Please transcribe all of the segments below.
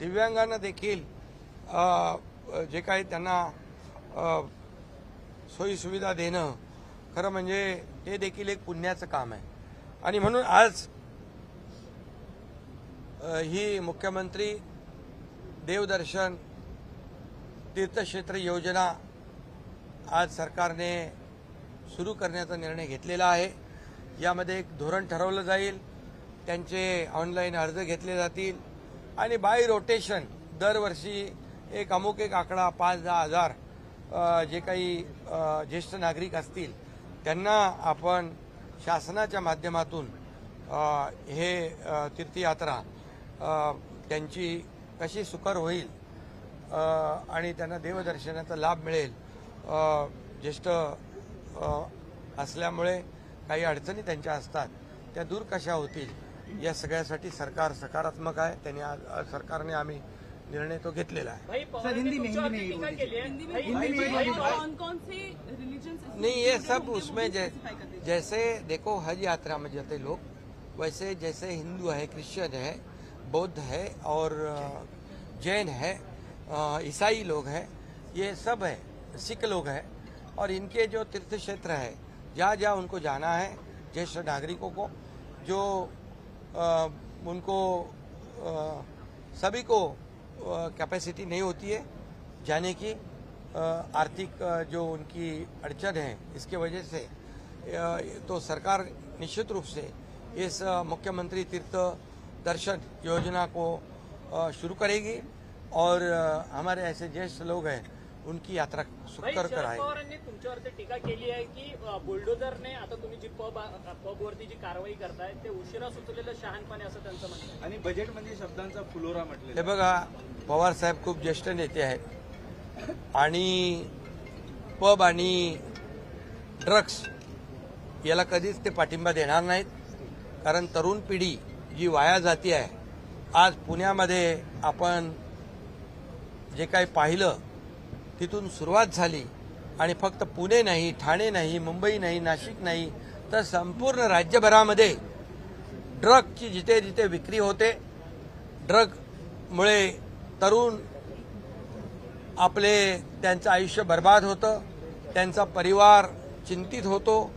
दिव्यांगांना देखील जे काही त्यांना सोयी सुविधा देणं खरं म्हणजे हे देखील एक पुण्याचं काम आहे आणि म्हणून आज ही मुख्यमंत्री देवदर्शन तीर्थक्षेत्र योजना आज सरकारने सुरू करण्याचा निर्णय घेतलेला आहे। यामध्ये एक धोरण ठरवलं जाईल, त्यांचे ऑनलाईन अर्ज घेतले जातील आणि बाय रोटेशन दरवर्षी एक अमुक एक आकडा 5-10 हजार जे काही ज्येष्ठ नागरिक असतील त्यांना आपण शासनाच्या माध्यमातून हे तीर्थयात्रा त्यांची कशी सुकर होईल आणि त्यांना देवदर्शनाचा लाभ मिळेल। ज्येष्ठ असल्यामुळे काही अडचणी त्यांच्या असतात त्या दूर कशा होतील या सगळ्यासाठी सरकार सकारात्मक आहे। त्यांनी सरकारने आम्ही निर्णय तो घेतलेला है। नहीं, ये सब उसमें जैसे देखो हज यात्रा में जाते लोग वैसे जैसे हिंदू है, क्रिश्चियन है, बौद्ध है और जैन है, ईसाई लोग हैं, ये सब है, सिख लोग हैं और इनके जो तीर्थ क्षेत्र है जहाँ जहाँ उनको जाना है ज्येष्ठ नागरिकों को जो उनको सभी को कैपेसिटी नहीं होती है जाने की, आर्थिक जो उनकी अड़चन है इसके वजह से तो सरकार निश्चित रूप से इस मुख्यमंत्री तीर्थ दर्शन योजना को शुरू करेगी और हमारे ऐसे ज्येष्ठ लोग हैं उनकी यात्रा सुकर कराएगी। पवारांनी तुमच्यावरती टीका केली आहे की बुलडोझरने आता तुम्ही जी पबवरती जी कारवाई करताय ते उशिरा सुचलेलं शहाणपणे असं त्यांचं म्हणणं आहे आणि बजेटमध्ये शब्दांचा फुलोरा म्हटलेला। हे बघा, पवार साहेब खूप ज्येष्ठ नेते आहेत आणि पब आणि ड्रग्स याला कधीच ते पाठिंबा देणार नाहीत, कारण तरुण पिढी जी वाया जाती आहे। आज पुण्यामध्ये आपण जे काही पाहिलं तिथून सुरुवात झाली आणि फक्त पुणे नाही, ठाणे नाही, मुंबई नाही, नाशिक नाही तर संपूर्ण राज्यभरामध्ये ड्रगची जिथे जिथे विक्री होते, ड्रगमुळे तरुण त्यांचं आयुष्य बर्बाद होतं, त्यांचा परिवार चिंतित होतो।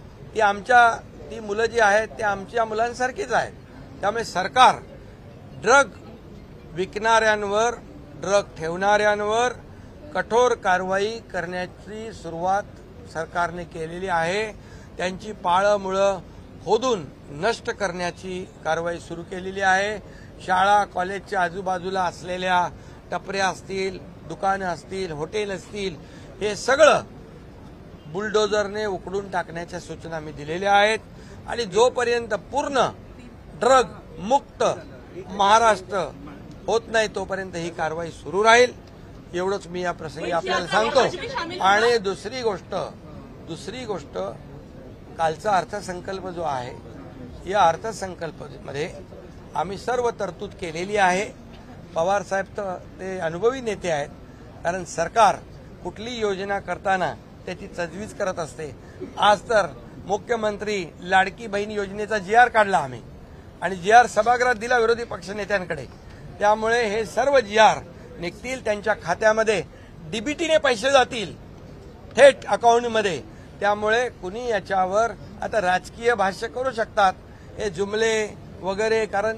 ती मुलं जी आहेत ते आमच्या मुलांसारखीच आहेत। त्यामुळे सरकार ड्रग विकणाऱ्यांवर, ड्रग ठेवणाऱ्यांवर कठोर कारवाई करण्याची सुरुवात सरकारने केलेली आहे। त्यांची पाळंमुळं खोदून नष्ट करण्याची कारवाई सुरू केलेली आहे। शाळा कॉलेजच्या आजूबाजूला असलेल्या टपऱ्या असतील, दुकानं असतील, हॉटेल असतील, हे सगळं बुलडोझरने उकडून टाकण्याच्या सूचना मी दिलेल्या आहेत आणि जोपर्यंत पूर्ण ड्रग मुक्त महाराष्ट्र होत नाही तोपर्यंत ही कारवाई सुरू राहील, एवढंच मी या प्रसंगी आपल्याला सांगतो। आणि दुसरी गोष्ट कालचा अर्थसंकल्प जो आहे या अर्थसंकल्पामध्ये आम्ही सर्व तरतूद केलेली आहे। पवार साहेब तर ते अनुभवी नेते आहेत, कारण सरकार कुठली योजना करताना त्याची तजवीज करत असते। आज तर मुख्यमंत्री लाडकी बहीण योजनेचा GR काढला आम्ही आणि GR सभागृहात दिला विरोधी पक्षनेत्यांकडे। त्यामुळे हे सर्व GR निघतील, त्यांच्या खात्यामध्ये डीबीटीने पैसे जातील थेट अकाउंटमध्ये। त्यामुळे कुणी याच्यावर आता राजकीय भाष्य करू शकतात, हे जुमले वगैरे, कारण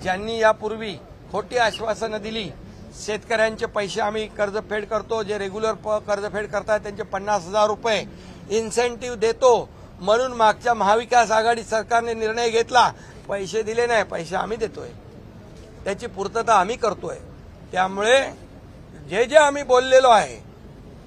ज्यांनी यापूर्वी खोटी आश्वासनं दिली, शेतकऱ्यांचे पैसे आम्ही कर्जफेड करतो, जे रेग्युलर कर्जफेड करतात त्यांचे 50,000 रुपये इन्सेंटिव्ह देतो म्हणून मागच्या महाविकास आघाडी सरकारने निर्णय घेतला, पैसे दिले नाही, पैसे आम्ही देतोय, त्याची पूर्तता आम्ही करतोय। त्यामुळे जे जे आम्ही बोललेलो आहे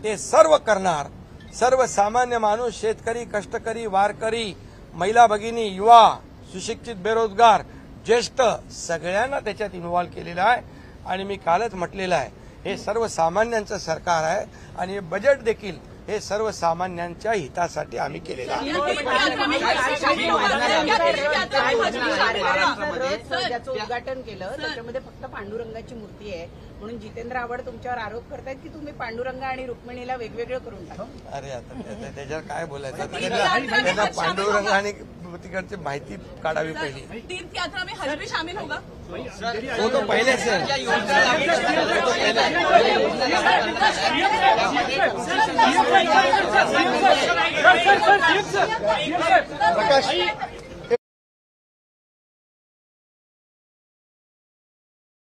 ते सर्व करणार। सर्वसामान्य माणूस, शेतकरी, कष्टकरी, वारकरी, महिला भगिनी, युवा, सुशिक्षित, बेरोजगार, ज्येष्ठ सगळ्यांना त्याच्यात इन्व्हॉल्व केलेला आहे आणि मी कालच म्हटलेलं आहे हे सर्वसामान्यांचं सरकार आहे आणि बजेट देखील हे सर्वसामान्यांच्या हितासाठी आम्ही केलेलं आहे। उद्घाटन केलं त्याच्यामध्ये फक्त पांडुरंगाची मूर्ती आहे म्हणून जितेंद्र आव्हाड तुमच्यावर आरोप करतायत की तुम्ही पांडुरंग आणि रुक्मिणीला वेगवेगळं करून टाका। अरे आता त्याच्यावर काय बोलायचं, त्यांना पांडुरंग आणि तिकडची माहिती काढावी पहिली. तीर्थ यात्रा में हज भी शामिल होगा? वो तो पहले से है. प्रकाश